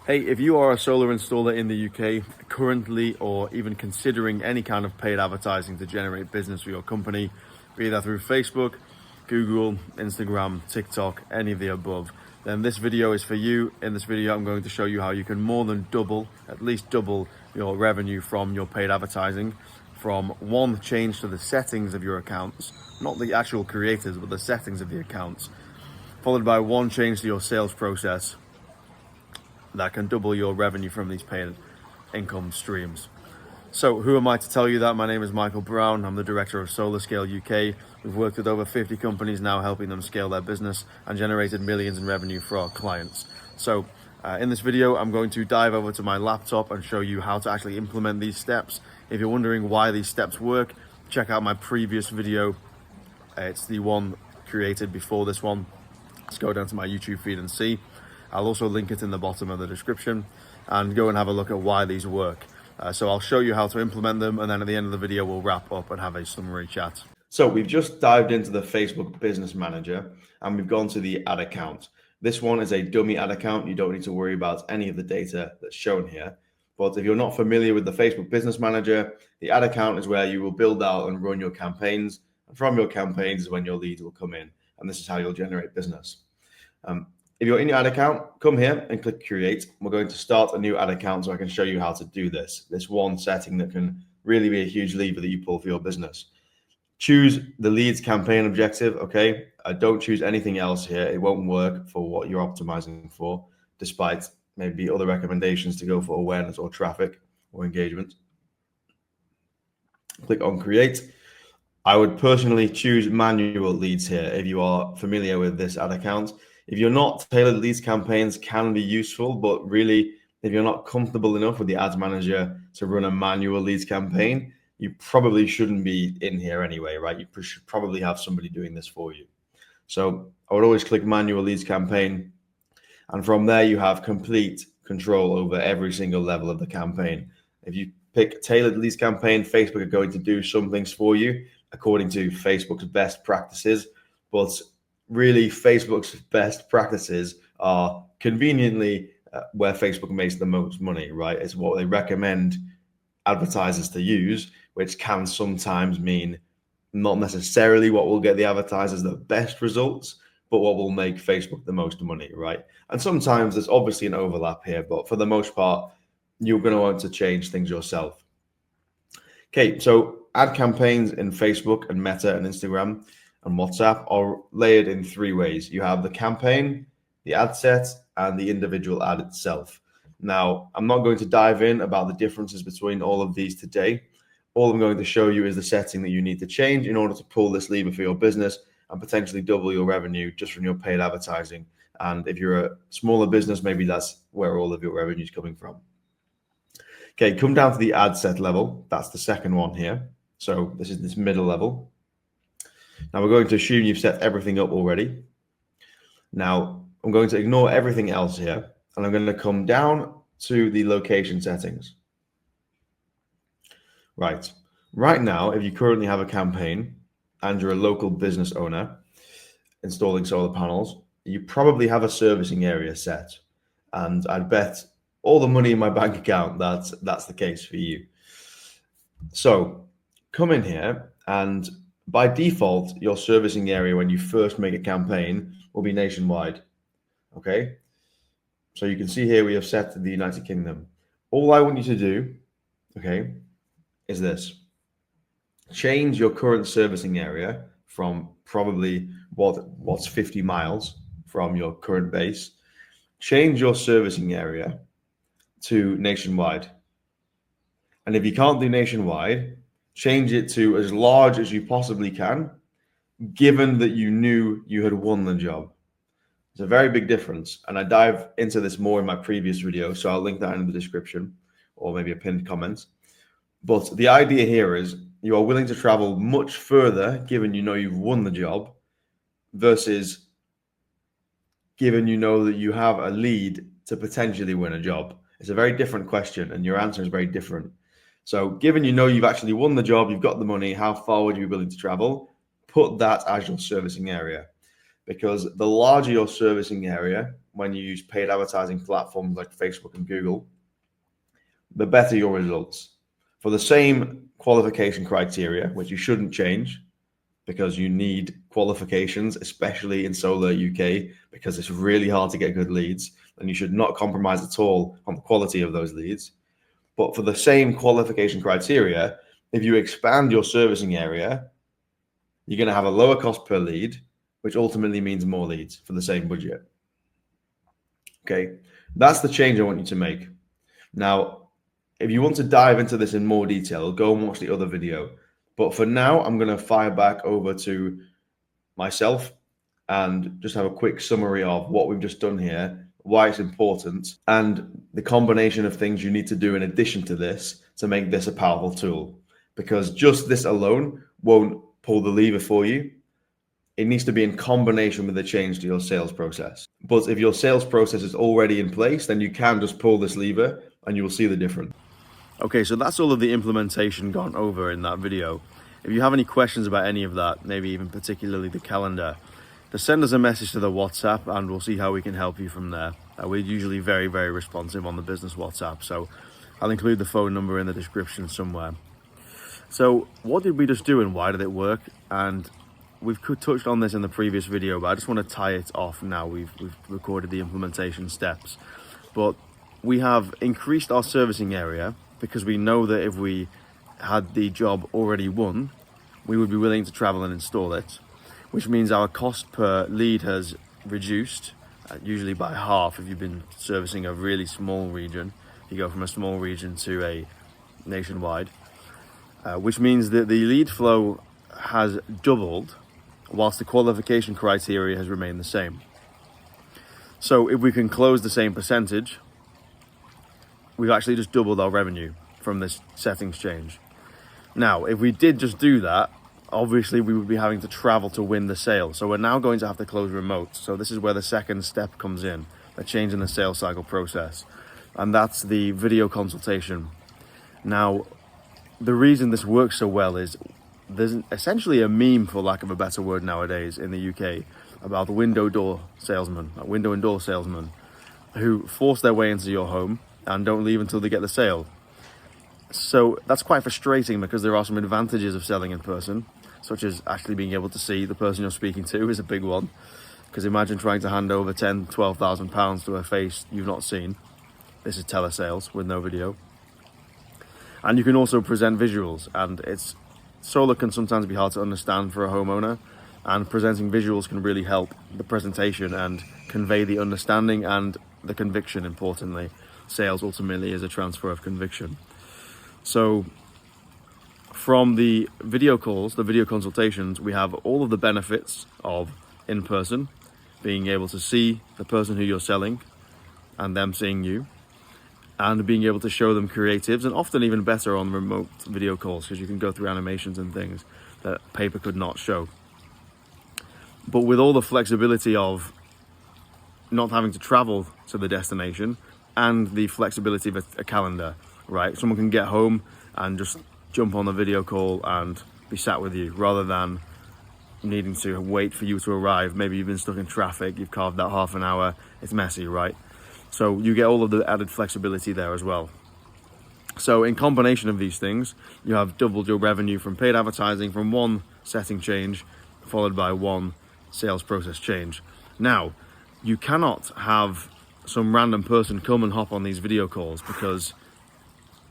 Hey, if you are a solar installer in the UK currently or even considering any kind of paid advertising to generate business for your company, be that through Facebook, Google, Instagram, TikTok, any of the above, then this video is for you. In this video, I'm going to show you how you can more than double, at least double your revenue from your paid advertising from one change to the settings of your accounts, not the actual creators, but the settings of the accounts, followed by one change to your sales process that can double your revenue from these paid income streams. So who am I to tell you that? My name is Michael Brown. I'm the director of Solar Scale UK. We've worked with over 50 companies now, helping them scale their business and generated millions in revenue for our clients. So in this video, I'm going to dive over to my laptop and show you how to actually implement these steps. If you're wondering why these steps work, check out my previous video. It's the one created before this one. Let's go down to my YouTube feed and see. I'll also link it in the bottom of the description and go and have a look at why these work. So I'll show you how to implement them, and then at the end of the video, we'll wrap up and have a summary chat. So we've just dived into the Facebook Business Manager and we've gone to the ad account. This one is a dummy ad account. You don't need to worry about any of the data that's shown here. But if you're not familiar with the Facebook Business Manager, the ad account is where you will build out and run your campaigns. And from your campaigns is when your leads will come in. And this is how you'll generate business. If you're in your ad account, come here and click create. We're going to start a new ad account so I can show you how to do this. This one setting that can really be a huge lever that you pull for your business. Choose the leads campaign objective, okay? Don't choose anything else here. It won't work for what you're optimizing for, despite maybe other recommendations to go for awareness or traffic or engagement. Click on create. I would personally choose manual leads here if you are familiar with this ad account. If you're not, tailored leads campaigns can be useful, but really, if you're not comfortable enough with the ads manager to run a manual leads campaign, you probably shouldn't be in here anyway, right? You should probably have somebody doing this for you. So I would always click manual leads campaign. And from there, you have complete control over every single level of the campaign. If you pick tailored leads campaign, Facebook are going to do some things for you according to Facebook's best practices, but really Facebook's best practices are conveniently where Facebook makes the most money, right? It's what they recommend advertisers to use, which can sometimes mean not necessarily what will get the advertisers the best results, but what will make Facebook the most money, right? And sometimes there's obviously an overlap here, but for the most part, you're going to want to change things yourself. Okay, so ad campaigns in Facebook and Meta and Instagram and WhatsApp are layered in three ways. You have the campaign, the ad set, and the individual ad itself. Now, I'm not going to dive in about the differences between all of these today. All I'm going to show you is the setting that you need to change in order to pull this lever for your business and potentially double your revenue just from your paid advertising. And if you're a smaller business, maybe that's where all of your revenue is coming from. Okay, come down to the ad set level. That's the second one here. So this is this middle level. Now we're going to assume you've set everything up already. Now I'm going to ignore everything else here, and I'm going to come down to the location settings. Right now, if you currently have a campaign and you're a local business owner installing solar panels, you probably have a servicing area set. And I'd bet all the money in my bank account that's the case for you. So come in here, and by default, your servicing area when you first make a campaign will be nationwide. Okay. So you can see here we have set the United Kingdom. All I want you to do, okay, is this. Change your current servicing area from probably what's 50 miles from your current base. Change your servicing area to nationwide. And if you can't do nationwide, change it to as large as you possibly can, given that you knew you had won the job. It's a very big difference. And I dive into this more in my previous video, so I'll link that in the description or maybe a pinned comment. But the idea here is you are willing to travel much further, given you know you've won the job, versus given you know that you have a lead to potentially win a job. It's a very different question, and your answer is very different. So given you know you've actually won the job, you've got the money, how far would you be willing to travel? Put that as your servicing area, because the larger your servicing area, when you use paid advertising platforms like Facebook and Google, the better your results. For the same qualification criteria, which you shouldn't change because you need qualifications, especially in solar UK, because it's really hard to get good leads, and you should not compromise at all on the quality of those leads. But for the same qualification criteria, if you expand your servicing area, you're going to have a lower cost per lead, which ultimately means more leads for the same budget. Okay, that's the change I want you to make. Now, if you want to dive into this in more detail, go and watch the other video. But for now, I'm going to fire back over to myself and just have a quick summary of what we've just done here, why it's important, and the combination of things you need to do in addition to this to make this a powerful tool. Because just this alone won't pull the lever for you. It needs to be in combination with the change to your sales process. But if your sales process is already in place, then you can just pull this lever and you will see the difference. Okay, so that's all of the implementation gone over in that video. If you have any questions about any of that, maybe even particularly the calendar, just send us a message to the WhatsApp and we'll see how we can help you from there. We're usually very, very responsive on the business WhatsApp, so I'll include the phone number in the description somewhere. So what did we just do and why did it work? And we've touched on this in the previous video, but I just want to tie it off now. We've recorded the implementation steps, but we have increased our servicing area because we know that if we had the job already won, we would be willing to travel and install it, which means our cost per lead has reduced, usually by half if you've been servicing a really small region. You go from a small region to a nationwide, which means that the lead flow has doubled whilst the qualification criteria has remained the same. So if we can close the same percentage, we've actually just doubled our revenue from this settings change. Now, if we did just do that, obviously we would be having to travel to win the sale. So we're now going to have to close remote. So this is where the second step comes in, a change in the sales cycle process. And that's the video consultation. Now, the reason this works so well is there's essentially a meme, for lack of a better word nowadays in the UK, about the window and door salesman who force their way into your home and don't leave until they get the sale. So that's quite frustrating because there are some advantages of selling in person, such as actually being able to see the person you're speaking to is a big one. Because imagine trying to hand over £10,000-12,000 to a face you've not seen. This is telesales with no video. And you can also present visuals, and solar can sometimes be hard to understand for a homeowner, and presenting visuals can really help the presentation and convey the understanding and the conviction. Importantly, sales ultimately is a transfer of conviction. So from the video calls, the video consultations, we have all of the benefits of in person, being able to see the person who you're selling and them seeing you, and being able to show them creatives, and often even better on remote video calls because you can go through animations and things that paper could not show. But with all the flexibility of not having to travel to the destination and the flexibility of a calendar, right? Someone can get home and just jump on the video call and be sat with you rather than needing to wait for you to arrive. Maybe you've been stuck in traffic, you've carved out half an hour, it's messy, right? So you get all of the added flexibility there as well. So in combination of these things, you have doubled your revenue from paid advertising from one setting change followed by one sales process change. Now, you cannot have some random person come and hop on these video calls because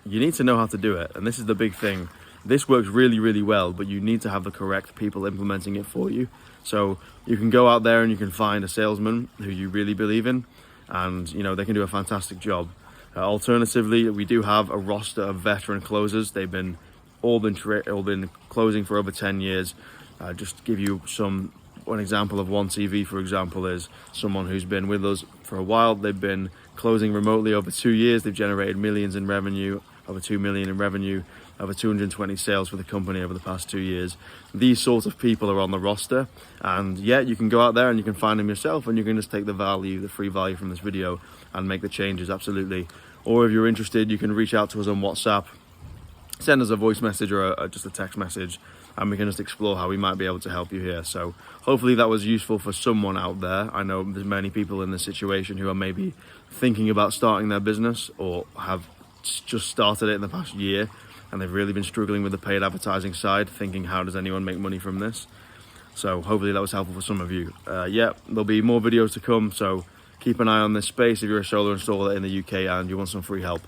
you need to know how to do it. And this is the big thing. This works really, really well, but you need to have the correct people implementing it for you. So you can go out there and you can find a salesman who you really believe in, and they can do a fantastic job. Alternatively, we do have a roster of veteran closers. They've been all been closing for over 10 years. Just to give you one example of one CV, for example, is someone who's been with us for a while. They've been closing remotely over 2 years. They've generated millions in revenue, over 2 million in revenue, over 220 sales for the company over the past 2 years. These sorts of people are on the roster, and yeah, you can go out there and you can find them yourself, and you can just take the free value from this video and make the changes, absolutely. Or if you're interested, you can reach out to us on WhatsApp, send us a voice message or just a text message, and we can just explore how we might be able to help you here. So hopefully that was useful for someone out there. I know there's many people in this situation who are maybe thinking about starting their business or have just started it in the past year, and they've really been struggling with the paid advertising side, thinking, how does anyone make money from this? So hopefully that was helpful for some of you. Yeah, there'll be more videos to come, so keep an eye on this space if you're a solar installer in the UK and you want some free help.